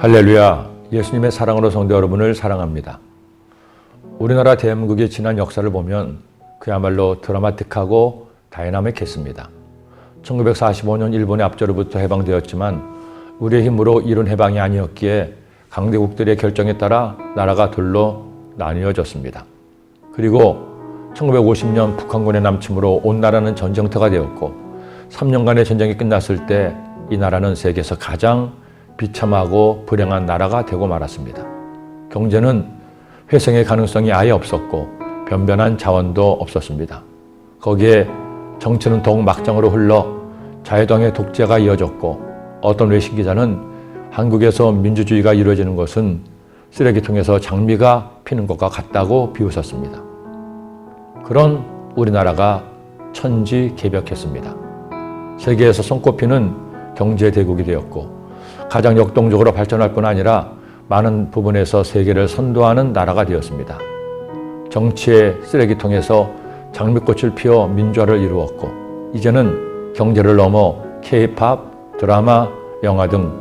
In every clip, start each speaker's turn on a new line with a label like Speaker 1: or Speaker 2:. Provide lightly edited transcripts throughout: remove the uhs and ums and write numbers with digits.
Speaker 1: 할렐루야, 예수님의 사랑으로 성도 여러분을 사랑합니다. 우리나라 대한민국의 지난 역사를 보면 그야말로 드라마틱하고 다이나믹했습니다. 1945년 일본의 압제로부터 해방되었지만 우리의 힘으로 이룬 해방이 아니었기에 강대국들의 결정에 따라 나라가 둘로 나뉘어졌습니다. 그리고 1950년 북한군의 남침으로 온 나라는 전쟁터가 되었고 3년간의 전쟁이 끝났을 때 이 나라는 세계에서 가장 비참하고 불행한 나라가 되고 말았습니다. 경제는 회생의 가능성이 아예 없었고 변변한 자원도 없었습니다. 거기에 정치는 더욱 막장으로 흘러 자유당의 독재가 이어졌고 어떤 외신 기자는 한국에서 민주주의가 이루어지는 것은 쓰레기통에서 장미가 피는 것과 같다고 비웃었습니다. 그런 우리나라가 천지개벽했습니다. 세계에서 손꼽히는 경제대국이 되었고 가장 역동적으로 발전할 뿐 아니라 많은 부분에서 세계를 선도하는 나라가 되었습니다. 정치의 쓰레기통에서 장미꽃을 피워 민주화를 이루었고 이제는 경제를 넘어 K-팝, 드라마, 영화 등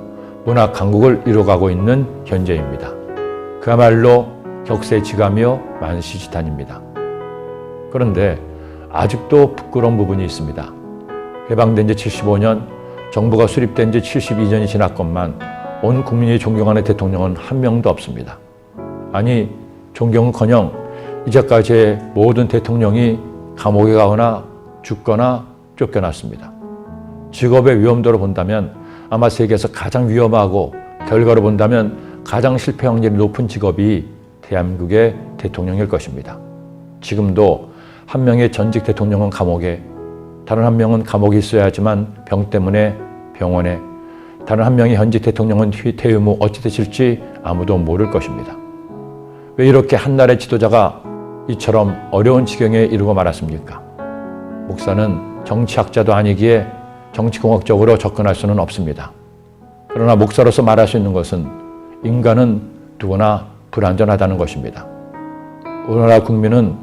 Speaker 1: 문화 강국을 이루어가고 있는 현재입니다. 그야말로 격세지감이요 만시지탄입니다. 그런데 아직도 부끄러운 부분이 있습니다. 해방된 지 75년, 정부가 수립된 지 72년이 지났건만 온 국민이 존경하는 대통령은 한 명도 없습니다. 아니, 존경은커녕 이제까지의 모든 대통령이 감옥에 가거나 죽거나 쫓겨났습니다. 직업의 위험도로 본다면 아마 세계에서 가장 위험하고 결과로 본다면 가장 실패 확률이 높은 직업이 대한민국의 대통령일 것입니다. 지금도 한 명의 전직 대통령은 감옥에, 다른 한 명은 감옥에 있어야 하지만 병 때문에 병원에, 다른 한 명의 현직 대통령은 퇴임 후 어찌 되실지 아무도 모를 것입니다. 왜 이렇게 한 나라의 지도자가 이처럼 어려운 지경에 이르고 말았습니까? 목사는 정치학자도 아니기에 정치공학적으로 접근할 수는 없습니다. 그러나 목사로서 말할 수 있는 것은 인간은 누구나 불완전하다는 것입니다. 우리나라 국민은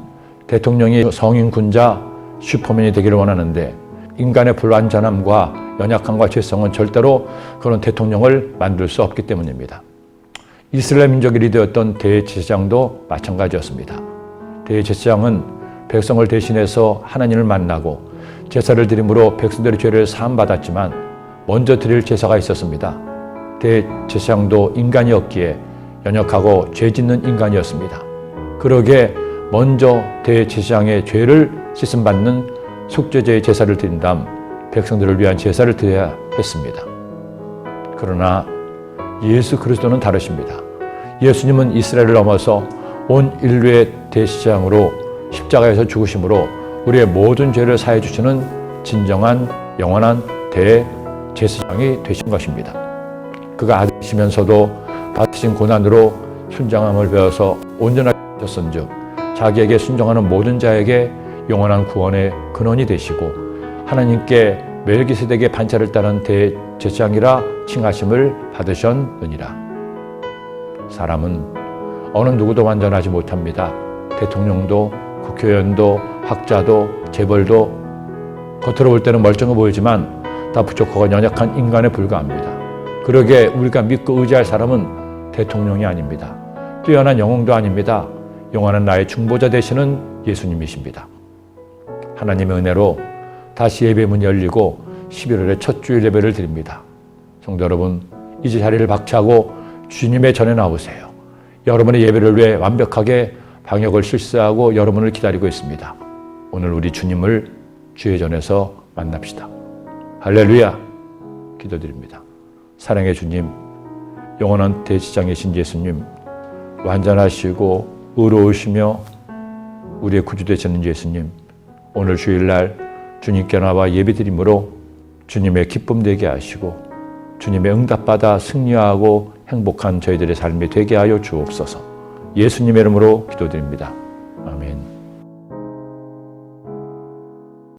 Speaker 1: 대통령이 성인 군자 슈퍼맨이 되기를 원하는데 인간의 불완전함과 연약함과 죄성은 절대로 그런 대통령을 만들 수 없기 때문입니다. 이스라엘 민족의 리더였던 대제사장도 마찬가지였습니다. 대제사장은 백성을 대신해서 하나님을 만나고 제사를 드림으로 백성들의 죄를 사함받았지만 먼저 드릴 제사가 있었습니다. 대제사장도 인간이었기에 연약하고 죄 짓는 인간이었습니다. 그러기에 먼저 대제사장의 죄를 씻음받는 속죄제의 제사를 드린 다음 백성들을 위한 제사를 드려야 했습니다. 그러나 예수 그리스도는 다르십니다. 예수님은 이스라엘을 넘어서 온 인류의 대제사장으로 십자가에서 죽으심으로 우리의 모든 죄를 사해 주시는 진정한 영원한 대제사장이 되신 것입니다. 그가 아들이시면서도 받으신 고난으로 순종함을 배워서 온전하게 하셨은즉 자기에게 순종하는 모든 자에게 영원한 구원의 근원이 되시고 하나님께 멜기세덱의 반차를 따른 대제사장이라 칭하심을 받으셨느니라. 사람은 어느 누구도 완전하지 못합니다. 대통령도 국회의원도 학자도 재벌도 겉으로 볼 때는 멀쩡해 보이지만 다 부족하고 연약한 인간에 불과합니다. 그러기에 우리가 믿고 의지할 사람은 대통령이 아닙니다. 뛰어난 영웅도 아닙니다. 영원한 나의 중보자 되시는 예수님이십니다. 하나님의 은혜로 다시 예배문이 열리고 11월의 첫 주일 예배를 드립니다. 성도 여러분, 이제 자리를 박차고 주님의 전에 나오세요. 여러분의 예배를 위해 완벽하게 방역을 실시하고 여러분을 기다리고 있습니다. 오늘 우리 주님을 주의 전에서 만납시다. 할렐루야! 기도드립니다. 사랑의 주님, 영원한 대제사장이신 예수님, 완전하시고 의로우시며 우리의 구주 되시는 예수님, 오늘 주일날 주님께 나와 예배드림으로 주님의 기쁨 되게 하시고 주님의 응답받아 승리하고 행복한 저희들의 삶이 되게 하여 주옵소서. 예수님의 이름으로 기도드립니다.